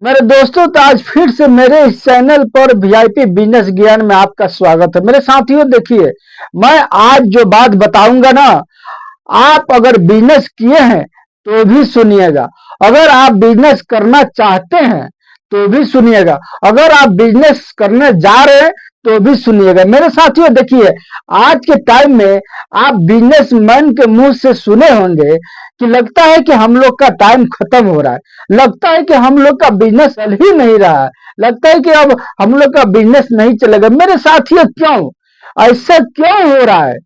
मेरे दोस्तों, तो आज फिर से मेरे इस चैनल पर वीआईपी बिजनेस ज्ञान में आपका स्वागत है। मेरे साथियों, देखिए, मैं आज जो बात बताऊंगा ना, आप अगर बिजनेस किए हैं तो भी सुनिएगा, अगर आप बिजनेस करना चाहते हैं तो भी सुनिएगा, अगर आप बिजनेस करने जा रहे हैं तो भी सुनिएगा। मेरे साथियों, देखिए, आज के टाइम में आप बिजनेसमैन के मुंह से सुने होंगे कि लगता है कि हम लोग का टाइम खत्म हो रहा है, लगता है कि हम लोग का बिजनेस चल ही नहीं रहा है, लगता है कि अब हम लोग का बिजनेस नहीं चलेगा। मेरे साथियों, क्यों ऐसा क्यों हो रहा है?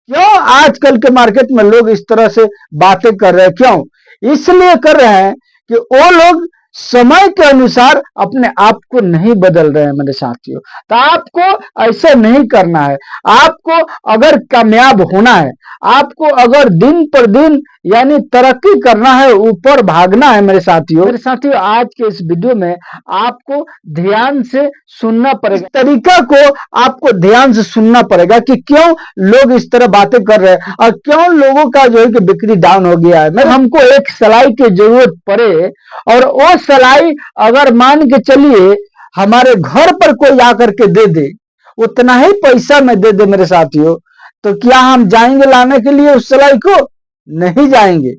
क्यों आजकल के मार्केट में लोग इस तरह से बातें कर रहे हैं? क्यों इसलिए कर रहे हैं कि वो लोग समय के अनुसार अपने आप को नहीं बदल रहे हैं। मेरे साथियों, तो आपको ऐसा नहीं करना है। आपको अगर कामयाब होना है, आपको अगर दिन पर दिन यानी तरक्की करना है, ऊपर भागना है, मेरे साथियों, आज के इस वीडियो में आपको ध्यान से सुनना पड़ेगा। तरीका को आपको ध्यान से सुनना पड़ेगा कि क्यों लोग इस तरह बातें कर रहे हैं और क्यों लोगों का जो है कि बिक्री डाउन हो गया है। मैं हमको एक सलाई की जरूरत पड़े और वो सलाई अगर मान के चलिए हमारे घर पर कोई आकर के दे दे, उतना ही पैसा में दे दे, मेरे साथियों, तो क्या हम जाएंगे लाने के लिए उस सलाई को? नहीं जाएंगे।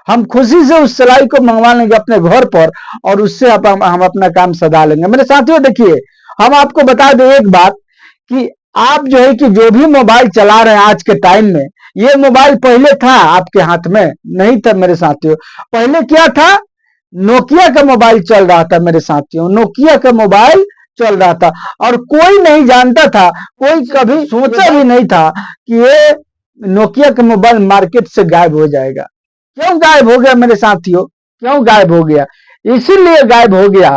हम खुशी से उस सलाई को मंगवा लेंगे अपने घर पर और उससे हम अपना काम सदा लेंगे। मेरे साथियों, देखिए, हम आपको बता दें एक बात कि आप जो है कि जो भी मोबाइल चला रहे हैं आज के टाइम में, ये मोबाइल पहले था आपके हाथ में? नहीं था मेरे साथियों। पहले क्या था? नोकिया का मोबाइल चल रहा था मेरे साथियों, नोकिया का मोबाइल चल रहा था और कोई नहीं जानता था, कोई कभी सोचा भी नहीं था कि ये नोकिया का मोबाइल मार्केट से गायब हो जाएगा। क्यों गायब हो गया मेरे साथियों? क्यों गायब हो गया? इसीलिए गायब हो गया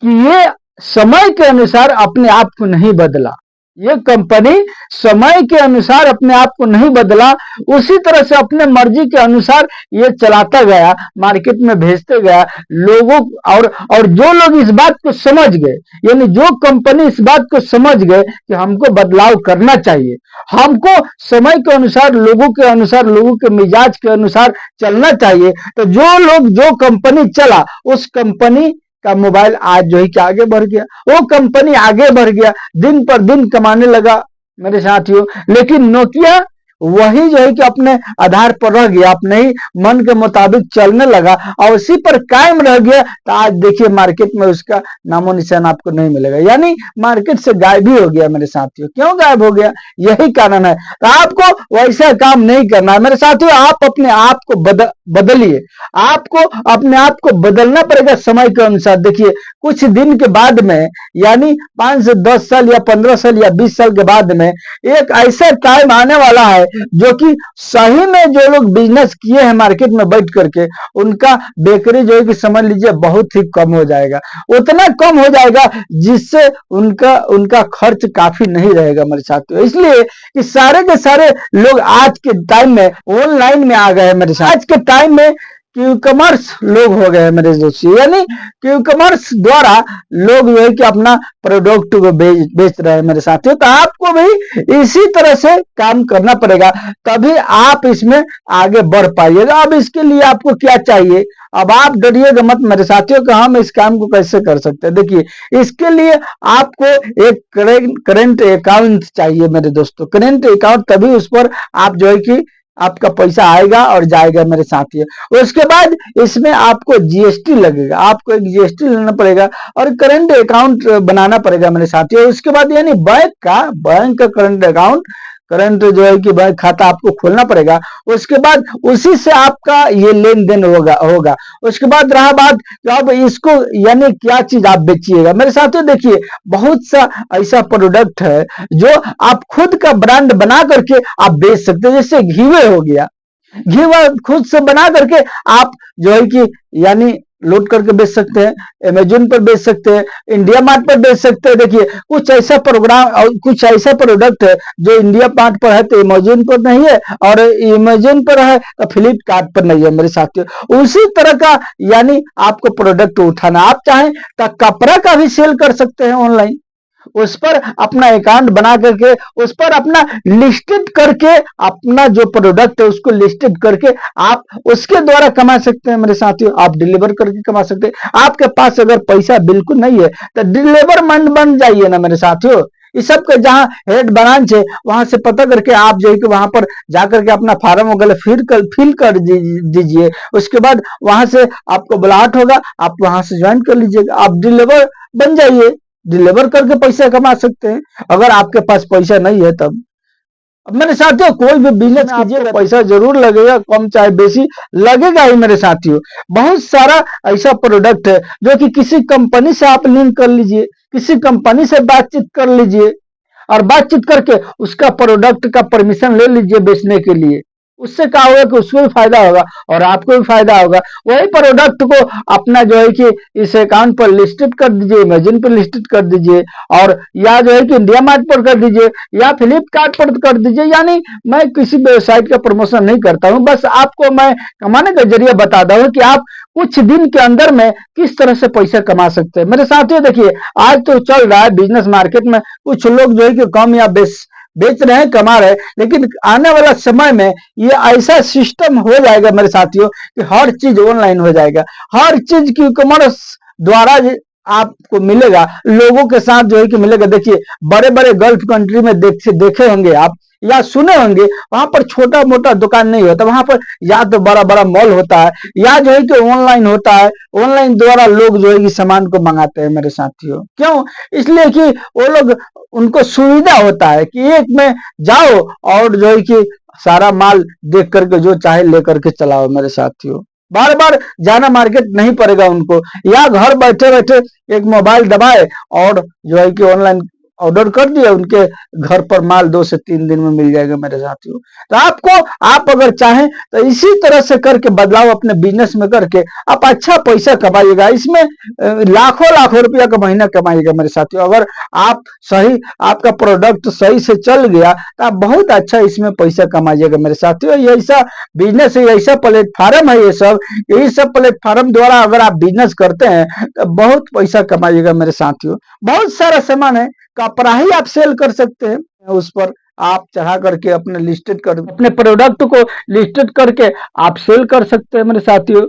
कि ये समय के अनुसार अपने आप को नहीं बदला। ये कंपनी समय के अनुसार अपने आप को नहीं बदला, उसी तरह से अपने मर्जी के अनुसार ये चलाता गया, मार्केट में भेजते गया लोगों। और जो लोग इस बात को समझ गए, यानी जो कंपनी इस बात को समझ गए कि हमको बदलाव करना चाहिए, हमको समय के अनुसार, लोगों के मिजाज के अनुसार चलना चाहिए, तो जो लोग, जो कंपनी चला, उस कंपनी का मोबाइल आज जो है कि आगे बढ़ गया, वो कंपनी आगे बढ़ गया, दिन पर दिन कमाने लगा मेरे साथियों। लेकिन नोकिया वही जो है कि अपने आधार पर रह गया, अपने ही मन के मुताबिक चलने लगा और उसी पर कायम रह गया। तो आज देखिए मार्केट में उसका नामो निशान आपको नहीं मिलेगा, यानी मार्केट से गायब ही हो गया मेरे साथियों। क्यों गायब हो गया? यही कारण है। तो आपको वैसा काम नहीं करना है मेरे साथियों। आप अपने आप को बदलिए, आपको अपने आप को बदलना पड़ेगा समय के अनुसार। देखिए, कुछ दिन के बाद में, यानी 5 से 10 साल या 15 साल या 20 साल के बाद में एक ऐसा टाइम आने वाला है जो कि सही में जो लोग बिजनेस किए हैं मार्केट में बैठ करके, उनका बेकरी जो है कि समझ लीजिए बहुत ही कम हो जाएगा, उतना कम हो जाएगा जिससे उनका उनका खर्च काफी नहीं रहेगा मेरे साथियों। इसलिए कि सारे के सारे लोग आज के टाइम में ऑनलाइन में आ गए हैं मेरे साथ। आज के टाइम में क्यू कमर्स लोग हो गए हैं मेरे दोस्तों, यानी क्यू कमर्स द्वारा लोग जो है कि अपना प्रोडक्ट को बेच रहे हैं मेरे साथियों। तो आपको भी इसी तरह से काम करना पड़ेगा, तभी आप इसमें आगे बढ़ पाइएगा। अब इसके लिए आपको क्या चाहिए? अब आप डरिएगा मत मेरे साथियों कि हम इस काम को कैसे कर सकते हैं। देखिए, इसके लिए आपको एक करेंट अकाउंट चाहिए मेरे दोस्तों। करेंट अकाउंट, तभी उस पर आप जो है कि आपका पैसा आएगा और जाएगा मेरे साथियों। उसके बाद इसमें आपको जीएसटी लगेगा, आपको एक जीएसटी लेना पड़ेगा और करंट अकाउंट बनाना पड़ेगा मेरे साथियों। उसके बाद यानी बैंक का करंट अकाउंट, करंट जो है कि बैंक खाता आपको खोलना पड़ेगा। उसके बाद उसी से आपका ये लेन देन होगा। उसके बाद रहा बात कि अब इसको यानी क्या चीज आप बेचिएगा मेरे साथियों। देखिए, बहुत सा ऐसा प्रोडक्ट है जो आप खुद का ब्रांड बना करके आप बेच सकते हैं। जैसे घीवे हो गया, घीवा खुद से बना करके आप जो है कि यानी लोड करके बेच सकते हैं, अमेजोन पर बेच सकते हैं, इंडिया मार्ट पर बेच सकते हैं। देखिए, कुछ ऐसा प्रोग्राम और कुछ ऐसा प्रोडक्ट है जो इंडिया मार्ट पर है तो अमेजोन पर नहीं है, और अमेजोन पर है तो फ्लिपकार्ट पर नहीं है मेरे साथियों। उसी तरह का यानी आपको प्रोडक्ट उठाना, आप चाहें तो कपड़ा का भी सेल कर सकते हैं ऑनलाइन। उस पर अपना अकाउंट बना करके उस पर अपना लिस्टेड करके अपना जो प्रोडक्ट है उसको लिस्टेड करके आप उसके द्वारा कमा सकते हैं मेरे साथियों। आप डिलीवर करके कमा सकते हैं। आपके पास अगर पैसा बिल्कुल नहीं है तो डिलीवर मैन बन जाइए ना मेरे साथियों। इस सब के जहां हेड ब्रांच है वहां से पता करके आप जो है कि वहां पर जाकर के अपना फार्म वगैरह फिल कर दीजिए। उसके बाद वहां से आपको बुलाहट होगा, आप वहां से ज्वाइन कर लीजिएगा, आप डिलीवर बन जाइए। डिलीवर करके पैसा कमा सकते हैं अगर आपके पास पैसा नहीं है तब। अब मेरे साथियों कोई भी बिजनेस कीजिएगा पैसा जरूर लगेगा, कम चाहे बेसी लगेगा ही मेरे साथियों। बहुत सारा ऐसा प्रोडक्ट है जो कि किसी कंपनी से आप लिंक कर लीजिए, किसी कंपनी से बातचीत कर लीजिए और बातचीत करके उसका प्रोडक्ट का परमिशन ले लीजिए बेचने के लिए। उससे क्या होगा कि उसको भी फायदा होगा और आपको भी फायदा होगा। वही प्रोडक्ट को अपना जो है कि इस अकाउंट पर लिस्टेड कर दीजिए, इमेजिन पर लिस्टेड कर दीजिए और या जो है कि इंडिया मार्ट पर कर दीजिए या फ्लिपकार्ट पर कर दीजिए। यानी मैं किसी वेबसाइट का प्रमोशन नहीं करता हूं, बस आपको मैं कमाने का जरिया बताता हूं कि आप कुछ दिन के अंदर में किस तरह से पैसा कमा सकते हैं। मेरे साथियों देखिए आज तो चल रहा है बिजनेस मार्केट में, कुछ लोग जो है कि कम या बेच रहे हैं, कमा रहे हैं, लेकिन आने वाला समय में ये ऐसा सिस्टम हो जाएगा मेरे साथियों कि हर चीज ऑनलाइन हो जाएगा। हर चीज की कॉमर्स द्वारा आपको मिलेगा, लोगों के साथ जो है कि मिलेगा। देखिए बड़े बड़े गल्फ कंट्री में देखे होंगे आप या सुने होंगे, वहां पर छोटा मोटा दुकान नहीं होता, वहां पर या तो बड़ा बड़ा मॉल होता है या जो है कि ऑनलाइन होता है। ऑनलाइन द्वारा लोग जो है कि सामान को मंगाते हैं मेरे साथियों। क्यों? इसलिए कि वो लोग उनको सुविधा होता है कि एक में जाओ और जो है कि सारा माल देख करके जो चाहे लेकर के चलाओ मेरे साथियों। बार बार जाना मार्केट नहीं पड़ेगा उनको, या घर बैठे बैठे एक मोबाइल दबाए और जो है कि ऑनलाइन ऑर्डर कर दिया, उनके घर पर माल 2 से 3 दिन में मिल जाएगा मेरे साथियों। तो आप अगर चाहें तो इसी तरह से करके बदलाव अपने बिजनेस में करके आप अच्छा पैसा कमाइएगा। इसमें लाखों लाखों रुपया का महीना कमाइएगा मेरे साथियों। अगर आप सही आपका प्रोडक्ट सही से चल गया तो आप बहुत अच्छा इसमें पैसा कमाइएगा मेरे साथियों। ये ऐसा बिजनेस है, ऐसा प्लेटफार्म है, ये सब यही सब प्लेटफार्म द्वारा अगर आप बिजनेस करते हैं तो बहुत पैसा कमाइएगा मेरे साथियों। बहुत सारा सामान है, कपड़ा ही आप सेल कर सकते हैं, उस पर आप चढ़ा करके अपने लिस्टेड कर अपने प्रोडक्ट को लिस्टेड करके आप सेल कर सकते हैं मेरे साथियों।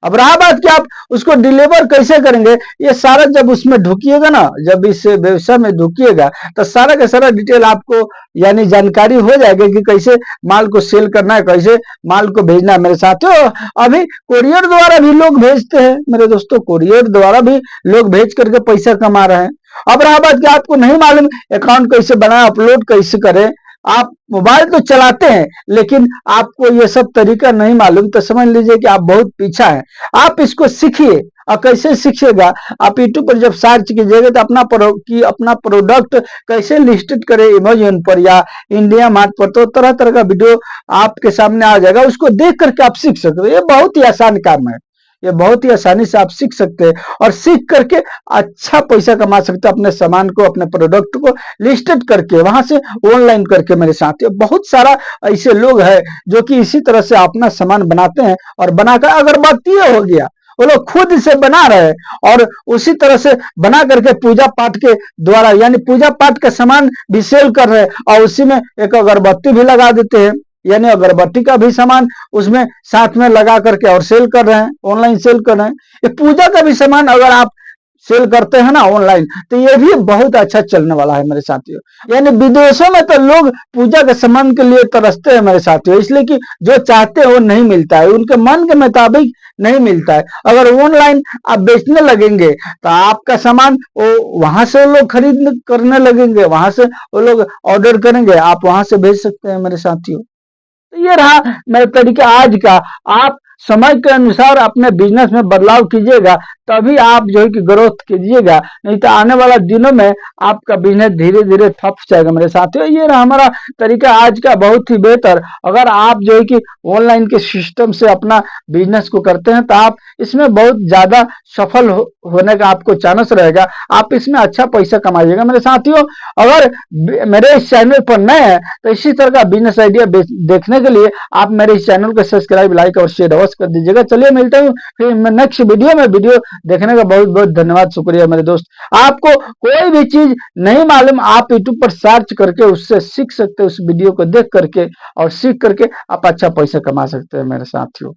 अब रहा बात कि आप उसको डिलीवर कैसे करेंगे, ये सारा जब उसमें ढुकिएगा ना, जब इस व्यवसाय में ढुकिएगा तो सारा का सारा डिटेल आपको यानी जानकारी हो जाएगी कि कैसे माल को सेल करना है, कैसे माल को भेजना है मेरे साथियों। अभी कोरियर द्वारा भी लोग भेजते हैं मेरे दोस्तों, कोरियर द्वारा भी लोग भेज करके पैसा कमा रहे हैं। अब रहा बात कि आपको नहीं मालूम अकाउंट कैसे बनाए, अपलोड कैसे करें, आप मोबाइल तो चलाते हैं लेकिन आपको ये सब तरीका नहीं मालूम, तो समझ लीजिए कि आप बहुत पीछा हैं। आप इसको सीखिए। और कैसे सीखिएगा, आप यूट्यूब पर जब सर्च कीजिएगा तो अपना प्रोडक्ट कैसे लिस्टेड करें अमेज़न पर या इंडिया मार्ट पर, तो तरह तरह का वीडियो आपके सामने आ जाएगा, उसको देख करके आप सीख सकते हैं। ये बहुत ही आसान काम है, ये बहुत ही आसानी से आप सीख सकते हैं और सीख करके अच्छा पैसा कमा सकते हैं अपने सामान को, अपने प्रोडक्ट को लिस्टेड करके वहां से ऑनलाइन करके। मेरे साथ बहुत सारा ऐसे लोग हैं जो कि इसी तरह से अपना सामान बनाते हैं और बनाकर अगरबत्ती हो गया, वो लोग खुद से बना रहे हैं और उसी तरह से बना करके पूजा पाठ के द्वारा यानी पूजा पाठ का सामान भी सेल कर रहे हैं और उसी में एक अगरबत्ती भी लगा देते हैं, यानी अगरबत्ती का भी सामान उसमें साथ में लगा करके और सेल कर रहे हैं, ऑनलाइन सेल कर रहे हैं। ये पूजा का भी सामान अगर आप सेल करते हैं ना ऑनलाइन तो ये भी बहुत अच्छा चलने वाला है मेरे साथियों। यानी विदेशों में तो लोग पूजा के सामान के लिए तरसते हैं मेरे साथियों, इसलिए कि जो चाहते हैं वो नहीं मिलता है, उनके मन के मुताबिक नहीं मिलता है। अगर ऑनलाइन आप बेचने लगेंगे तो आपका सामान वो वहां से लोग खरीद करने लगेंगे, वहां से वो लोग ऑर्डर करेंगे, आप वहां से भेज सकते हैं मेरे साथियों। तो ये रहा मेरा तरीका आज का। आप समय के अनुसार अपने बिजनेस में बदलाव कीजिएगा तभी आप जो है कि ग्रोथ कीजिएगा, नहीं तो आने वाला दिनों में आपका बिजनेस धीरे धीरे ठप जाएगा मेरे साथियों। ये रहा हमारा तरीका आज का, बहुत ही बेहतर। अगर आप जो है कि ऑनलाइन के सिस्टम से अपना बिजनेस को करते हैं तो आप इसमें बहुत ज्यादा सफल होने का आपको चांस रहेगा, आप इसमें अच्छा पैसा कमाइएगा मेरे साथियों। अगर मेरे इस चैनल पर नए हैं तो इसी तरह का बिजनेस आइडिया देखने के लिए आप मेरे इस चैनल को सब्सक्राइब, लाइक और शेयर अवश्य कर दीजिएगा। चलिए मिलते हैं फिर नेक्स्ट वीडियो में। वीडियो देखने का बहुत बहुत धन्यवाद, शुक्रिया मेरे दोस्त। आपको कोई भी चीज नहीं मालूम, आप यूट्यूब पर सर्च करके उससे सीख सकते हैं, उस वीडियो को देख करके और सीख करके आप अच्छा पैसा कमा सकते हैं मेरे साथियों।